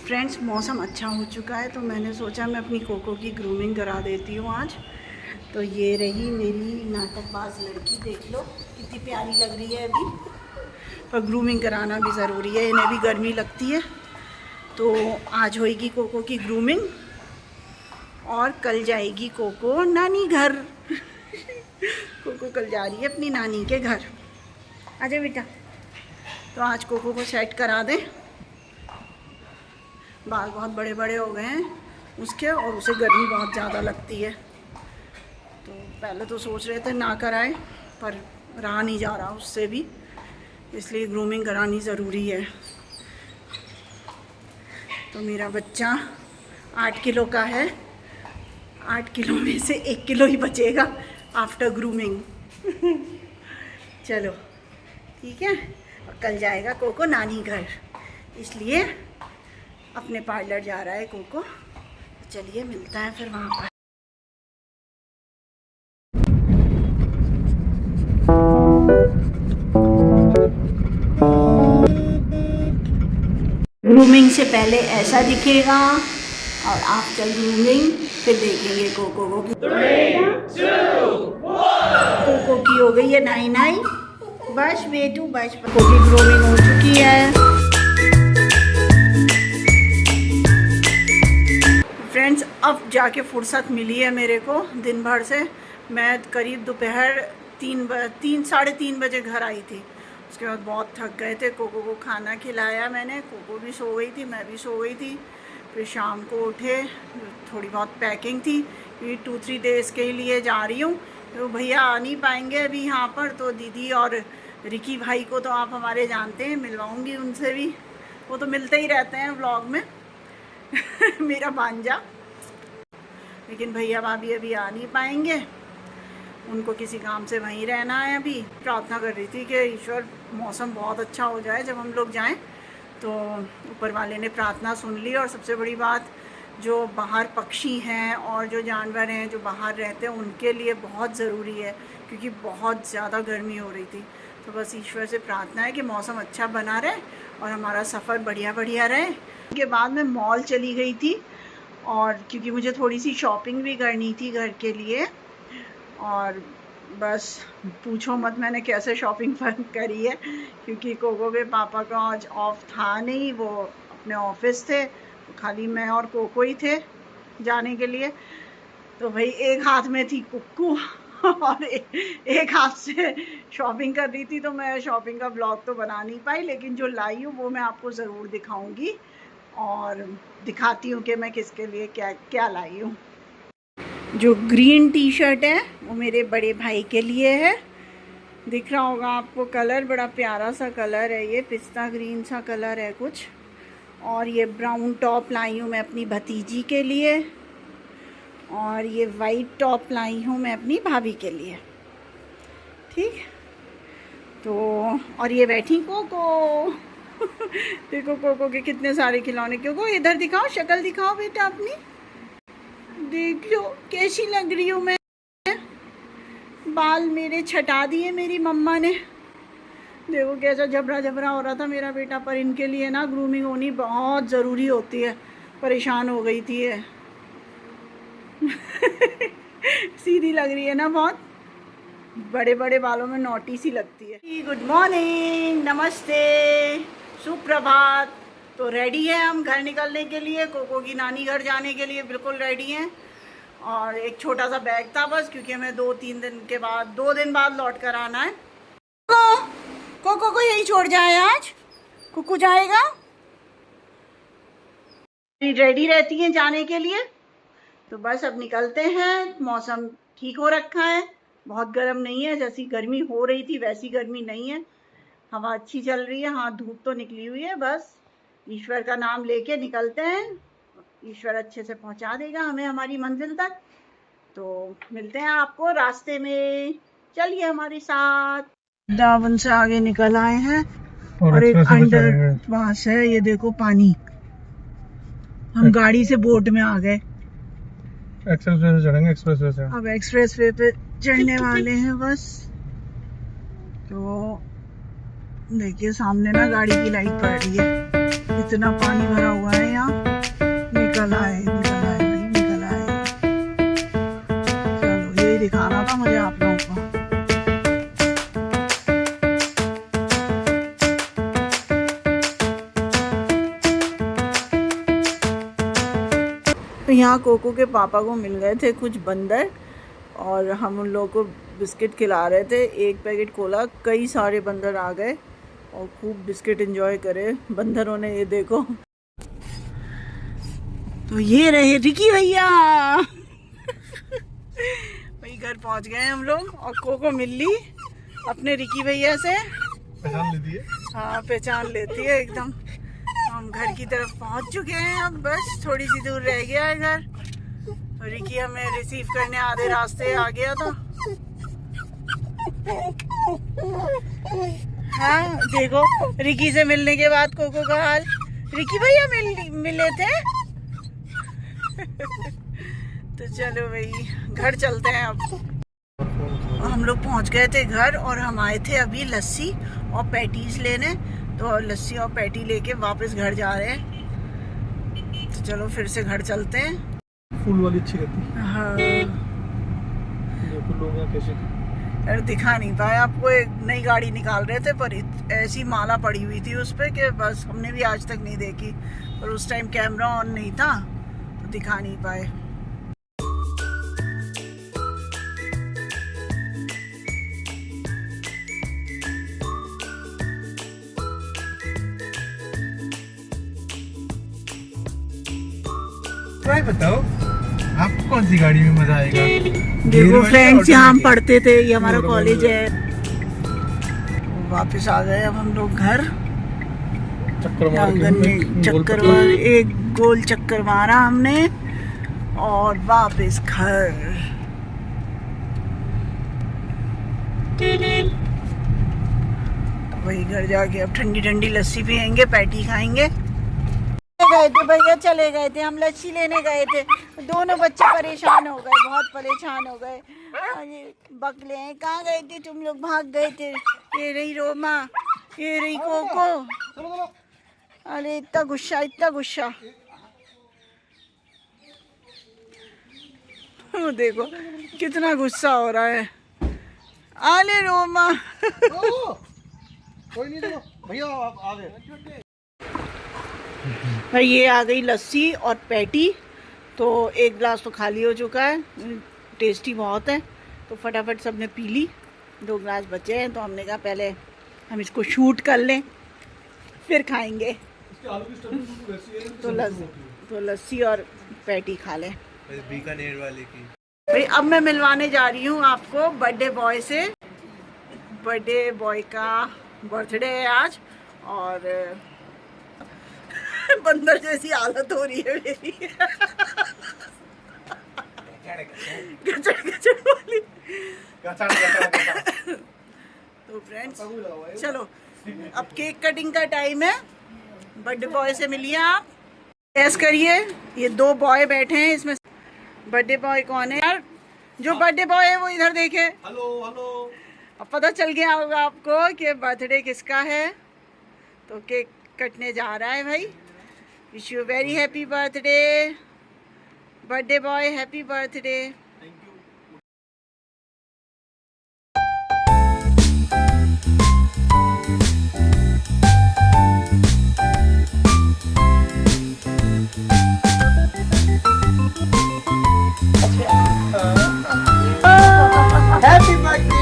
Friends, मौसम अच्छा हो चुका है तो मैंने सोचा मैं अपनी कोको की ग्रूमिंग करा देती हूँ आज। तो ये रही मेरी नाटकबाज लड़की, देख लो कितनी प्यारी लग रही है अभी। पर ग्रूमिंग कराना भी ज़रूरी है, इन्हें भी गर्मी लगती है। तो आज होएगी कोको की ग्रूमिंग और कल जाएगी कोको नानी घर। कोको कल जा रही है अपनी नानी के घर। आजा बेटा। तो आज कोको को सेट करा दें। बाल बहुत बड़े बड़े हो गए हैं उसके, और उसे गर्मी बहुत ज़्यादा लगती है। तो पहले तो सोच रहे थे ना कराएं, पर रहा नहीं जा रहा उससे भी, इसलिए ग्रूमिंग करानी ज़रूरी है। तो मेरा बच्चा 8 किलो का है, 8 किलो में से 1 किलो ही बचेगा आफ्टर ग्रूमिंग। चलो ठीक है। और कल जाएगा कोको नानी घर, इसलिए अपने पार्लर जा रहा है कोको। चलिए मिलता है फिर वहाँ पर। ग्रूमिंग से पहले ऐसा दिखेगा और आफ्टर ग्रूमिंग फिर देखेंगे कोको को। 3, 2, 1। कोको की हो गई है नाई नाई। बस बेटू बस, कोको की ग्रूमिंग हो चुकी है। फ्रेंड्स, अब जाके फुर्सत मिली है मेरे को दिन भर से। मैं करीब दोपहर 3 साढ़े 3 बजे घर आई थी। उसके बाद बहुत थक गए थे। कोको को खाना खिलाया मैंने, कोको भी सो गई थी, मैं भी सो गई थी। फिर शाम को उठे, थोड़ी बहुत पैकिंग थी क्योंकि 2-3 डेज़ के लिए जा रही हूँ। तो भैया आ नहीं पाएंगे अभी यहाँ पर, तो दीदी और रिकी भाई को तो आप हमारे जानते हैं, मिलवाऊँगी उनसे भी। वो तो मिलते ही रहते हैं व्लॉग में। मेरा भांजा। लेकिन भैया भाभी अभी आ नहीं पाएंगे, उनको किसी काम से वहीं रहना है। अभी प्रार्थना कर रही थी कि ईश्वर मौसम बहुत अच्छा हो जाए जब हम लोग जाएं। तो ऊपर वाले ने प्रार्थना सुन ली। और सबसे बड़ी बात, जो बाहर पक्षी हैं और जो जानवर हैं जो बाहर रहते हैं, उनके लिए बहुत ज़रूरी है क्योंकि बहुत ज़्यादा गर्मी हो रही थी। तो बस ईश्वर से प्रार्थना है कि मौसम अच्छा बना रहे और हमारा सफ़र बढ़िया बढ़िया रहे। उसके बाद मैं मॉल चली गई थी, और क्योंकि मुझे थोड़ी सी शॉपिंग भी करनी थी घर के लिए। और बस पूछो मत मैंने कैसे शॉपिंग करी है, क्योंकि कोको के पापा का आज ऑफ था नहीं, वो अपने ऑफिस थे। तो खाली मैं और कोको ही थे जाने के लिए। तो भाई एक हाथ में थी कुक्कू और एक हाथ से शॉपिंग कर रही थी। तो मैं शॉपिंग का ब्लॉग तो बना नहीं पाई, लेकिन जो लाई हूँ वो मैं आपको ज़रूर दिखाऊंगी और दिखाती हूँ कि मैं किसके लिए क्या क्या लाई हूँ। जो ग्रीन टी शर्ट है वो मेरे बड़े भाई के लिए है। दिख रहा होगा आपको कलर, बड़ा प्यारा सा कलर है, ये पिस्ता ग्रीन सा कलर है कुछ। और ये ब्राउन टॉप लाई हूँ मैं अपनी भतीजी के लिए, और ये वाइट टॉप लाई हूँ मैं अपनी भाभी के लिए। ठीक। तो और ये बैठी कोको। देखो कोको के कितने सारे खिलौने। कोको इधर दिखाओ, शक्ल दिखाओ बेटा अपनी। देख लो कैसी लग रही हूँ मैं। बाल मेरे छटा दिए मेरी मम्मा ने। देखो कैसा जबरा जबरा हो रहा था मेरा बेटा। पर इनके लिए ना ग्रूमिंग होनी बहुत ज़रूरी होती है। परेशान हो गई थी ये। सीधी लग रही है ना बहुत, बड़े बड़े बालों में नोटी सी लगती है। गुड मॉर्निंग, नमस्ते, सुप्रभात। तो रेडी है हम घर निकलने के लिए, कोको की नानी घर जाने के लिए बिल्कुल रेडी हैं। और एक छोटा सा बैग था बस, क्योंकि हमें 2-3 दिन के बाद 2 दिन बाद लौट कर आना है। कोको को यही छोड़ जाए आज। कुकू जाएगा, रेडी रहती हैं जाने के लिए। तो बस अब निकलते हैं। मौसम ठीक हो रखा है, बहुत गर्म नहीं है। जैसी गर्मी हो रही थी वैसी गर्मी नहीं है, हवा अच्छी चल रही है। हाँ, धूप तो निकली हुई है। बस ईश्वर का नाम लेके निकलते हैं, ईश्वर अच्छे से पहुंचा देगा हमें हमारी मंजिल तक। तो मिलते हैं आपको रास्ते में, चलिए हमारे साथ। दावन से आगे निकल आए हैं और एक अंडर पास है, ये देखो पानी। हम गाड़ी से बोट में आ गए। एक्सप्रेस वे से चढ़ेंगे, एक्सप्रेस वे से। अब एक्सप्रेस वे पे चढ़ने वाले हैं बस। तो देखिए सामने ना गाड़ी की लाइट पड़ रही है। इतना पानी भरा हुआ है यहाँ। निकल आए भाई, निकल आए। चलो यही दिखाना था मुझे आप लोगों को। तो यहाँ कोको के पापा को मिल गए थे कुछ बंदर और हम उन लोगों को बिस्किट खिला रहे थे। एक पैकेट खोला, कई सारे बंदर आ गए और खूब बिस्किट एंजॉय करे बंदरों ने। ये देखो, तो ये रहे रिकी भैया। भाई घर पहुंच गए हम लोग और कोको मिल ली अपने रिकी भैया से। पहचान लेती है? हाँ पहचान लेती है एकदम। हम घर की तरफ पहुंच चुके हैं, अब बस थोड़ी सी दूर रह गया है घर। रिकी हमें रिसीव करने आधे रास्ते आ गया था। हाँ देखो, रिकी से मिलने के बाद कोको का हाल। रिकी भैया मिले थे। तो चलो भाई घर चलते हैं अब। हम लोग पहुंच गए थे घर और हम आए थे अभी लस्सी और पैटीज लेने। तो लस्सी और पैटी लेके वापस घर जा रहे हैं। तो चलो फिर से घर चलते हैं। फूल वाली अच्छी रहती है। हाँ देखो लोग यहाँ कैसे यार, दिखा नहीं पाया आपको। एक नई गाड़ी निकाल रहे थे पर ऐसी माला पड़ी हुई थी उस पे कि बस हमने भी आज तक नहीं देखी। पर उस टाइम कैमरा ऑन नहीं था तो दिखा नहीं पाए। बताओ आपको कौन सी गाड़ी में मजा आएगा? देखो फ्रेंड्स, यहाँ हम पढ़ते थे, ये हमारा कॉलेज है। वापस आ गए अब हम लोग घर। आंगन में चक्कर मार, एक गोल चक्कर मारा हमने और वापस घर। तो वही घर जाके अब ठंडी ठंडी लस्सी पियेंगे, पैटी खाएंगे। गए थे भैया, चले गए थे हम, लस्सी लेने गए थे। दोनों बच्चे परेशान हो गए, बहुत परेशान हो गए। अरे बकले हैं, कहाँ गए थे तुम लोग? भाग गए थे। ये रही रोमा, ये रही कोको। अरे इतना गुस्सा, इतना गुस्सा। वो देखो कितना गुस्सा हो रहा है। आले रोमा। कोई नहीं, देखो भैया आप आ गए। भाई ये आ गई लस्सी और पैटी। तो एक गिलास तो खाली हो चुका है, टेस्टी बहुत है। तो फटाफट सबने पी ली। 2 गिलास बचे हैं तो हमने कहा पहले हम इसको शूट कर लें फिर खाएंगे। तो लस्सी और पैटी खा लें बीकानेर वाले की। भाई अब मैं मिलवाने जा रही हूँ आपको बर्थडे बॉय से। बर्थडे बॉय का बर्थडे है आज और बंदर जैसी हालत हो रही है मेरी। गचड़ वाली। तो फ्रेंड्स चलो अब केक कटिंग का टाइम है। बर्थडे बॉय से मिलिए आप। गैस करिए, ये 2 बॉय बैठे हैं, इसमें बर्थडे बॉय कौन है? यार जो बर्थडे बॉय है वो इधर देखे। Hello hello. अब पता चल गया होगा आपको कि बर्थडे किसका है। तो केक कटने जा रहा है भाई। Wish you very happy birthday birthday boy, happy birthday. Happy birthday.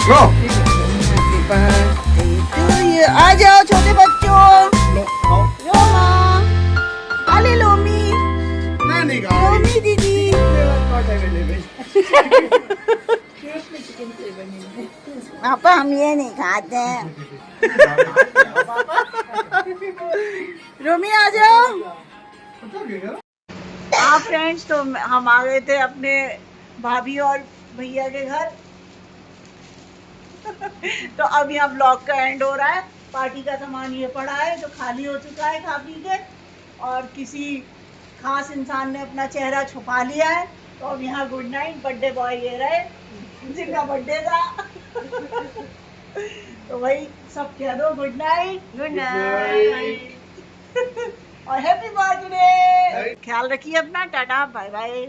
Go. Happy birthday to you. आ जाओ छोटे बच्चों. No, no. रोमा. अले लोमी. नहीं गा. लोमी दीदी. पापा हम ये नहीं खाते हैं. रोमी आ जाओ. हाँ फ्रेंड्स, तो हम आ गए थे अपने भाभी और भैया के घर. तो अब यहाँ ब्लॉग का एंड हो रहा है. पार्टी का सामान ये पड़ा है जो खाली हो चुका है खा पी के, और किसी खास इंसान ने अपना चेहरा छुपा लिया है. तो अब यहाँ गुड नाइट. बर्थडे बॉय ये रहे जिनका बर्थडे था. तो भाई सब कह दो गुड नाइट. गुड नाइट और हैप्पी बर्थडे. ख्याल रखिए अपना. Tata bye bye.